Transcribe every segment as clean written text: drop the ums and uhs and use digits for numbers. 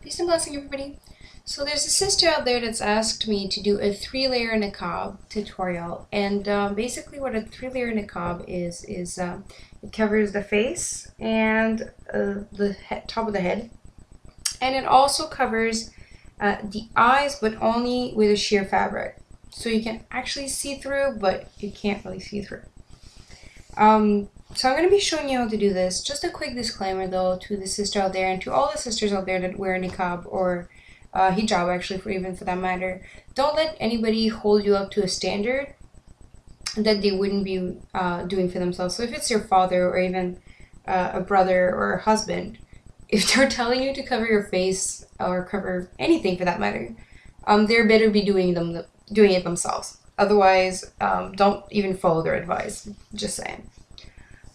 Peace and blessing, everybody. So there's a sister out there that's asked me to do a 3-layer niqab tutorial, and basically what a 3-layer niqab is it covers the face and the top of the head, and it also covers the eyes, but only with a sheer fabric, so you can actually see through, but you can't really see through. So I'm going to be showing you how to do this. Just a quick disclaimer though to the sister out there and to all the sisters out there that wear niqab or hijab, actually, for that matter. Don't let anybody hold you up to a standard that they wouldn't be doing for themselves. So if it's your father or even a brother or a husband, if they're telling you to cover your face or cover anything for that matter, they better be doing it themselves. Otherwise, don't even follow their advice. Just saying.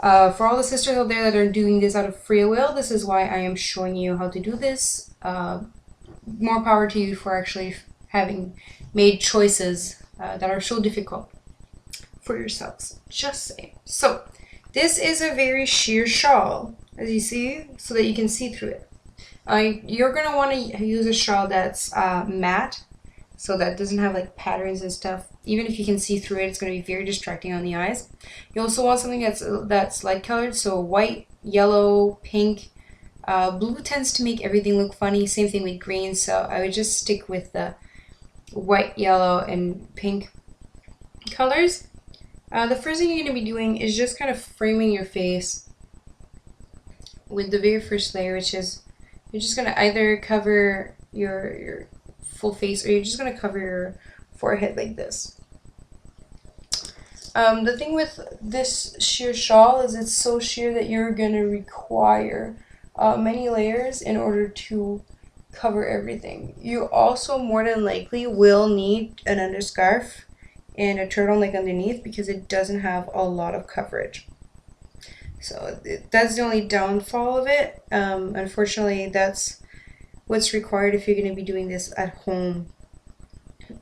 For all the sisters out there that are doing this out of free will, this is why I am showing you how to do this. More power to you for actually having made choices that are so difficult for yourselves. Just saying. So, this is a very sheer shawl, as you see, so that you can see through it. You're going to want to use a shawl that's matte, so that doesn't have like patterns and stuff. Even if you can see through it, it's going to be very distracting on the eyes. You also want something that's light colored, so white, yellow, pink. Blue tends to make everything look funny. Same thing with green, so I would just stick with the white, yellow, and pink colors. The first thing you're going to be doing is just kind of framing your face with the very first layer, which is you're just going to either cover your full face, or you're just going to cover your forehead like this. The thing with this sheer shawl is it's so sheer that you're going to require many layers in order to cover everything. You also more than likely will need an underscarf and a turtleneck underneath because it doesn't have a lot of coverage. So that's the only downfall of it. Unfortunately, that's what's required if you're going to be doing this at home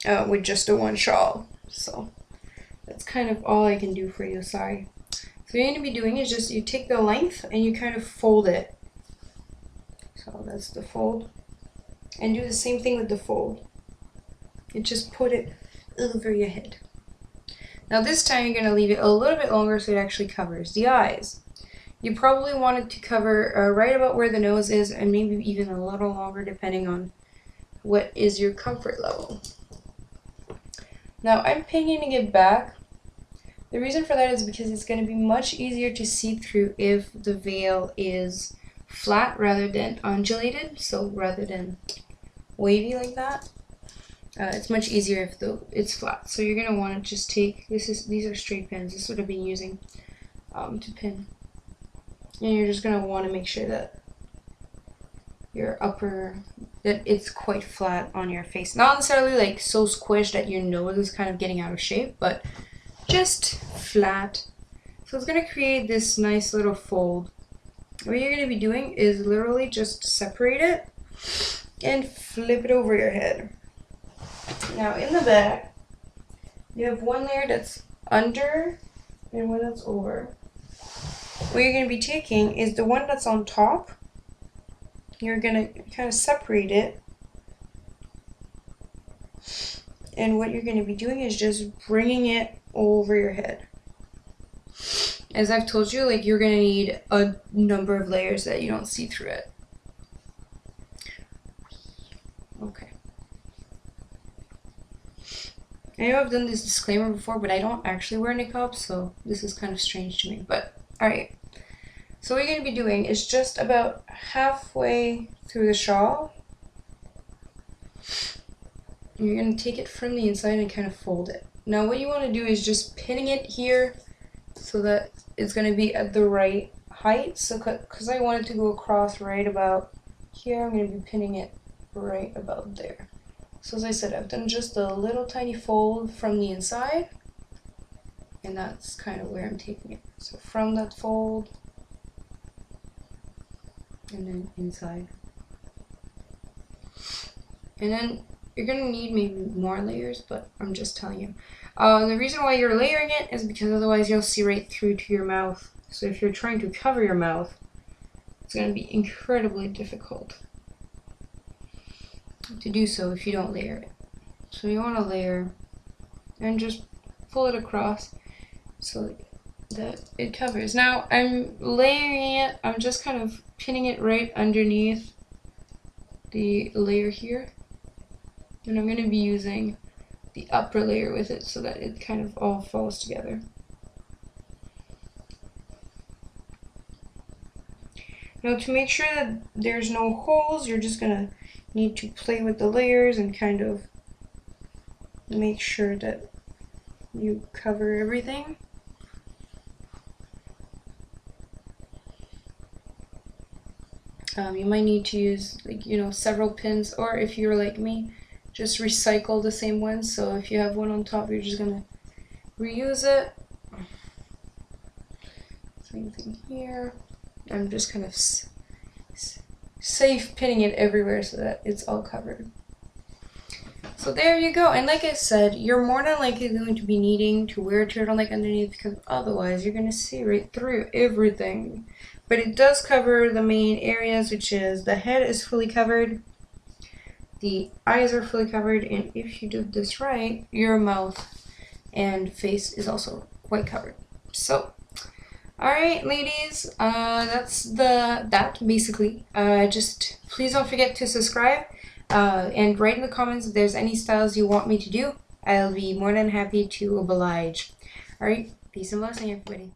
with just a one shawl. So that's kind of all I can do for you, sorry. So what you're going to be doing is just you take the length and you kind of fold it. So that's the fold. And do the same thing with the fold. You just put it over your head. Now this time you're going to leave it a little bit longer so it actually covers the eyes. You probably want it to cover right about where the nose is, and maybe even a little longer depending on what is your comfort level. Now I'm pinning it back. The reason for that is because it's going to be much easier to see through if the veil is flat rather than undulated, so rather than wavy like that. It's much easier if it's flat. So you're going to want to just take, these are straight pins, this is what I've been using to pin. And you're just going to want to make sure that that it's quite flat on your face. Not necessarily like so squished that your nose is kind of getting out of shape, but just flat. So it's going to create this nice little fold. What you're going to be doing is literally just separate it and flip it over your head. Now in the back, you have one layer that's under and one that's over. What you're going to be taking is the one that's on top. You're going to kind of separate it. And what you're going to be doing is just bringing it over your head. As I've told you, like, you're going to need a number of layers that you don't see through it. Okay. I know I've done this disclaimer before, but I don't actually wear niqab, so this is kind of strange to me. But, alright. So what you're going to be doing is just about halfway through the shawl. You're going to take it from the inside and kind of fold it. Now what you want to do is just pinning it here so that it's going to be at the right height. So because I want it to go across right about here, I'm going to be pinning it right about there. So as I said, I've done just a little tiny fold from the inside, and that's kind of where I'm taking it. So from that fold, and then inside. And then you're going to need maybe more layers, but I'm just telling you. The reason why you're layering it is because otherwise you'll see right through to your mouth. So if you're trying to cover your mouth, it's going to be incredibly difficult. to do so if you don't layer it. So you want to layer and just pull it across so that it covers. Now I'm layering it, I'm just kind of pinning it right underneath the layer here, and I'm going to be using the upper layer with it so that it kind of all falls together. Now to make sure that there's no holes, you're just going to need to play with the layers and kind of make sure that you cover everything. You might need to use, like, several pins, or if you're like me, just recycle the same one. So if you have one on top, you're just gonna reuse it. Same thing here. I'm just kind of safe pinning it everywhere so that it's all covered. So there you go. And like I said, you're more than likely going to be needing to wear a turtleneck underneath, because otherwise you're going to see right through everything. But it does cover the main areas, which is the head is fully covered, the eyes are fully covered, and if you do this right, your mouth and face is also quite covered. So, alright ladies, that's that basically. Just please don't forget to subscribe. And write in the comments if there's any styles you want me to do. I'll be more than happy to oblige. Alright, peace and blessing everybody.